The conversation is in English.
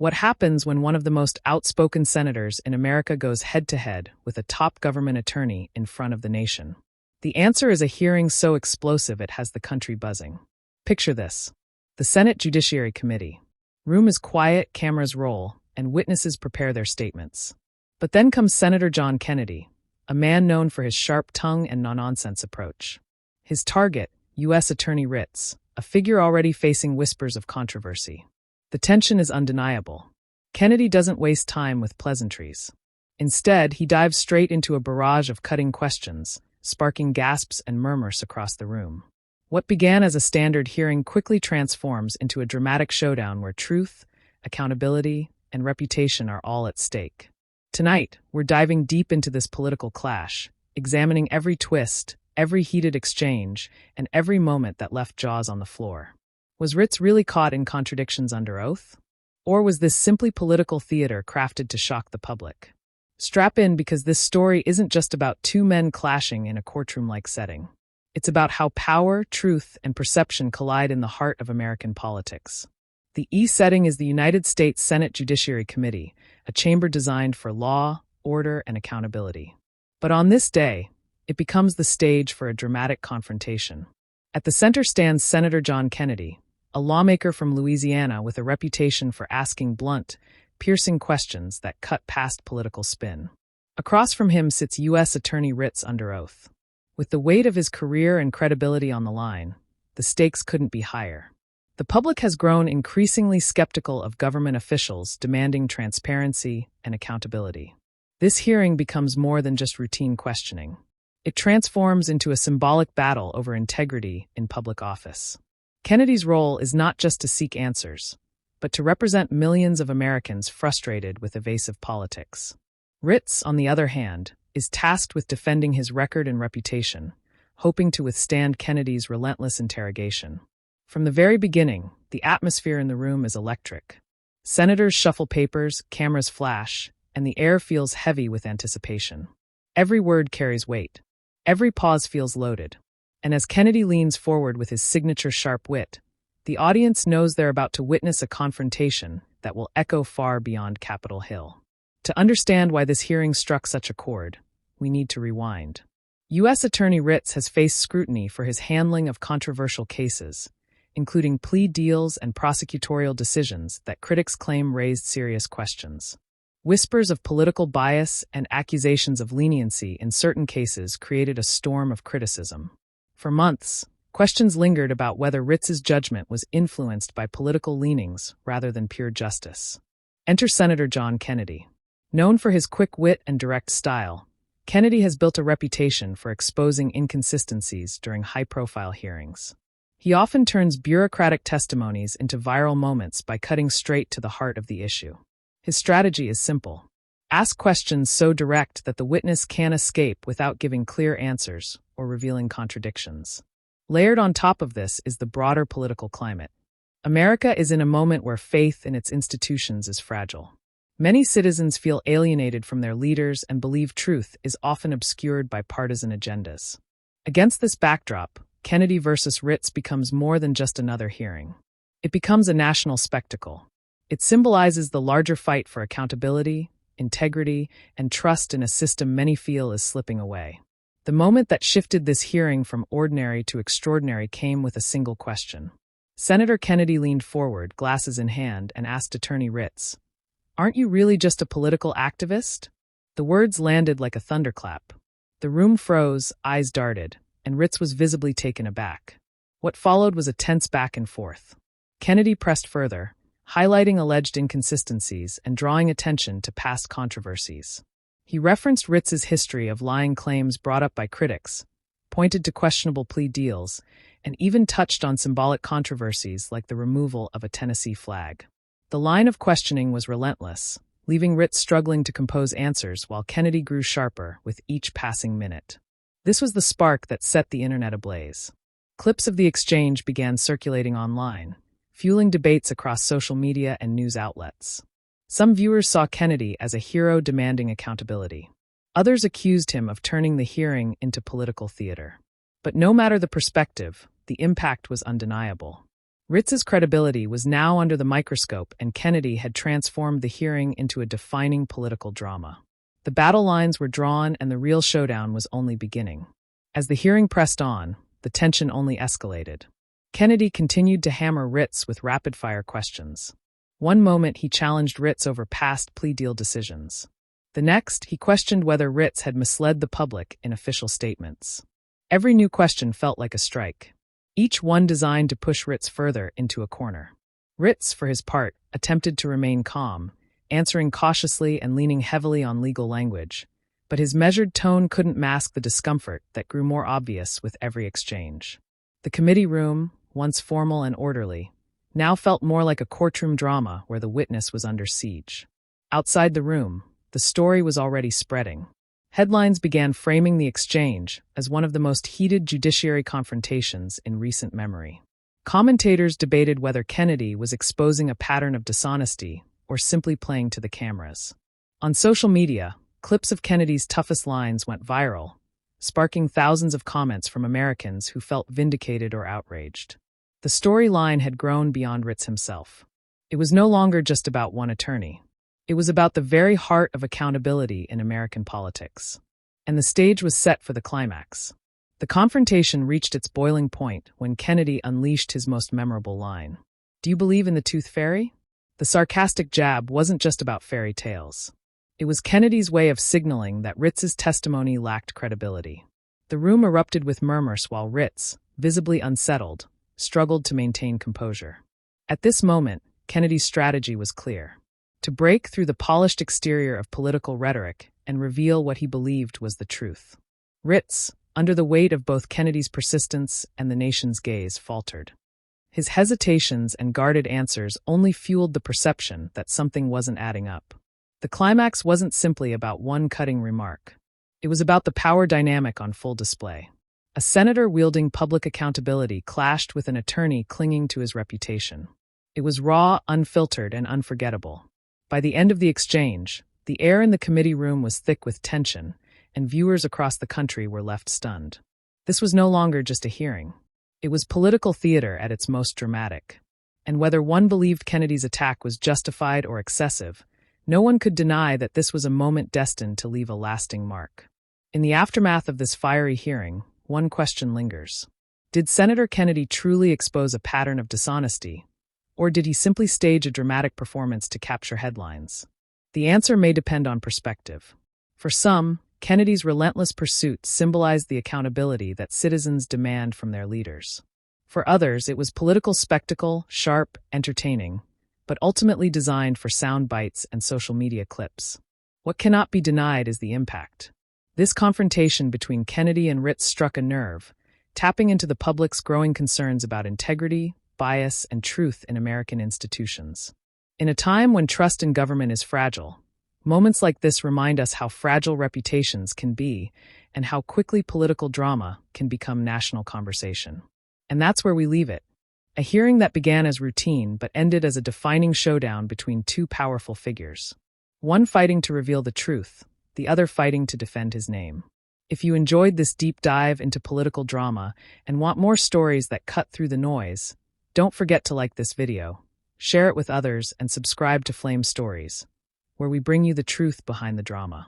What happens when one of the most outspoken senators in America goes head-to-head with a top government attorney in front of the nation? The answer is a hearing so explosive it has the country buzzing. Picture this. The Senate Judiciary Committee. Room is quiet, cameras roll, and witnesses prepare their statements. But then comes Senator John Kennedy, a man known for his sharp tongue and no-nonsense approach. His target, U.S. Attorney Ritz, a figure already facing whispers of controversy. The tension is undeniable. Kennedy doesn't waste time with pleasantries. Instead, he dives straight into a barrage of cutting questions, sparking gasps and murmurs across the room. What began as a standard hearing quickly transforms into a dramatic showdown where truth, accountability, and reputation are all at stake. Tonight, we're diving deep into this political clash, examining every twist, every heated exchange, and every moment that left jaws on the floor. Was Ritz really caught in contradictions under oath? Or was this simply political theater crafted to shock the public? Strap in, because this story isn't just about two men clashing in a courtroom-like setting. It's about how power, truth, and perception collide in the heart of American politics. The setting is the United States Senate Judiciary Committee, a chamber designed for law, order, and accountability. But on this day, it becomes the stage for a dramatic confrontation. At the center stands Senator John Kennedy, a lawmaker from Louisiana with a reputation for asking blunt, piercing questions that cut past political spin. Across from him sits U.S. Attorney Ritz under oath. With the weight of his career and credibility on the line, the stakes couldn't be higher. The public has grown increasingly skeptical of government officials demanding transparency and accountability. This hearing becomes more than just routine questioning. It transforms into a symbolic battle over integrity in public office. Kennedy's role is not just to seek answers, but to represent millions of Americans frustrated with evasive politics. Ritz, on the other hand, is tasked with defending his record and reputation, hoping to withstand Kennedy's relentless interrogation. From the very beginning, the atmosphere in the room is electric. Senators shuffle papers, cameras flash, and the air feels heavy with anticipation. Every word carries weight. Every pause feels loaded. And as Kennedy leans forward with his signature sharp wit, the audience knows they're about to witness a confrontation that will echo far beyond Capitol Hill. To understand why this hearing struck such a chord, we need to rewind. U.S. Attorney Ritz has faced scrutiny for his handling of controversial cases, including plea deals and prosecutorial decisions that critics claim raised serious questions. Whispers of political bias and accusations of leniency in certain cases created a storm of criticism. For months, questions lingered about whether Ritz's judgment was influenced by political leanings rather than pure justice. Enter Senator John Kennedy. Known for his quick wit and direct style, Kennedy has built a reputation for exposing inconsistencies during high-profile hearings. He often turns bureaucratic testimonies into viral moments by cutting straight to the heart of the issue. His strategy is simple. Ask questions so direct that the witness can't escape without giving clear answers or revealing contradictions. Layered on top of this is the broader political climate. America is in a moment where faith in its institutions is fragile. Many citizens feel alienated from their leaders and believe truth is often obscured by partisan agendas. Against this backdrop, Kennedy versus Ritz becomes more than just another hearing. It becomes a national spectacle. It symbolizes the larger fight for accountability, integrity, and trust in a system many feel is slipping away. The moment that shifted this hearing from ordinary to extraordinary came with a single question. Senator Kennedy leaned forward, glasses in hand, and asked Attorney Ritz, "Aren't you really just a political activist?" The words landed like a thunderclap. The room froze, eyes darted, and Ritz was visibly taken aback. What followed was a tense back and forth. Kennedy pressed further, highlighting alleged inconsistencies and drawing attention to past controversies. He referenced Ritz's history of lying claims brought up by critics, pointed to questionable plea deals, and even touched on symbolic controversies like the removal of a Tennessee flag. The line of questioning was relentless, leaving Ritz struggling to compose answers while Kennedy grew sharper with each passing minute. This was the spark that set the internet ablaze. Clips of the exchange began circulating online, fueling debates across social media and news outlets. Some viewers saw Kennedy as a hero demanding accountability. Others accused him of turning the hearing into political theater. But no matter the perspective, the impact was undeniable. Ritz's credibility was now under the microscope, and Kennedy had transformed the hearing into a defining political drama. The battle lines were drawn, and the real showdown was only beginning. As the hearing pressed on, the tension only escalated. Kennedy continued to hammer Ritz with rapid-fire questions. One moment, he challenged Ritz over past plea deal decisions. The next, he questioned whether Ritz had misled the public in official statements. Every new question felt like a strike, each one designed to push Ritz further into a corner. Ritz, for his part, attempted to remain calm, answering cautiously and leaning heavily on legal language, but his measured tone couldn't mask the discomfort that grew more obvious with every exchange. The committee room, once formal and orderly, now felt more like a courtroom drama where the witness was under siege. Outside the room, the story was already spreading. Headlines began framing the exchange as one of the most heated judiciary confrontations in recent memory. Commentators debated whether Kennedy was exposing a pattern of dishonesty or simply playing to the cameras. On social media, clips of Kennedy's toughest lines went viral, sparking thousands of comments from Americans who felt vindicated or outraged. The storyline had grown beyond Ritz himself. It was no longer just about one attorney. It was about the very heart of accountability in American politics. And the stage was set for the climax. The confrontation reached its boiling point when Kennedy unleashed his most memorable line. "Do you believe in the tooth fairy?" The sarcastic jab wasn't just about fairy tales. It was Kennedy's way of signaling that Ritz's testimony lacked credibility. The room erupted with murmurs while Ritz, visibly unsettled, struggled to maintain composure. At this moment, Kennedy's strategy was clear: to break through the polished exterior of political rhetoric and reveal what he believed was the truth. Ritz, under the weight of both Kennedy's persistence and the nation's gaze, faltered. His hesitations and guarded answers only fueled the perception that something wasn't adding up. The climax wasn't simply about one cutting remark. It was about the power dynamic on full display. A senator wielding public accountability clashed with an attorney clinging to his reputation. It was raw, unfiltered, and unforgettable. By the end of the exchange, the air in the committee room was thick with tension, and viewers across the country were left stunned. This was no longer just a hearing. It was political theater at its most dramatic. And whether one believed Kennedy's attack was justified or excessive, no one could deny that this was a moment destined to leave a lasting mark. In the aftermath of this fiery hearing, one question lingers. Did Senator Kennedy truly expose a pattern of dishonesty, or did he simply stage a dramatic performance to capture headlines? The answer may depend on perspective. For some, Kennedy's relentless pursuit symbolized the accountability that citizens demand from their leaders. For others, it was political spectacle, sharp, entertaining, but ultimately designed for sound bites and social media clips. What cannot be denied is the impact. This confrontation between Kennedy and Ritz struck a nerve, tapping into the public's growing concerns about integrity, bias, and truth in American institutions. In a time when trust in government is fragile, moments like this remind us how fragile reputations can be and how quickly political drama can become national conversation. And that's where we leave it. A hearing that began as routine but ended as a defining showdown between two powerful figures. One fighting to reveal the truth, the other fighting to defend his name. If you enjoyed this deep dive into political drama and want more stories that cut through the noise, don't forget to like this video, share it with others, and subscribe to Flame Stories, where we bring you the truth behind the drama.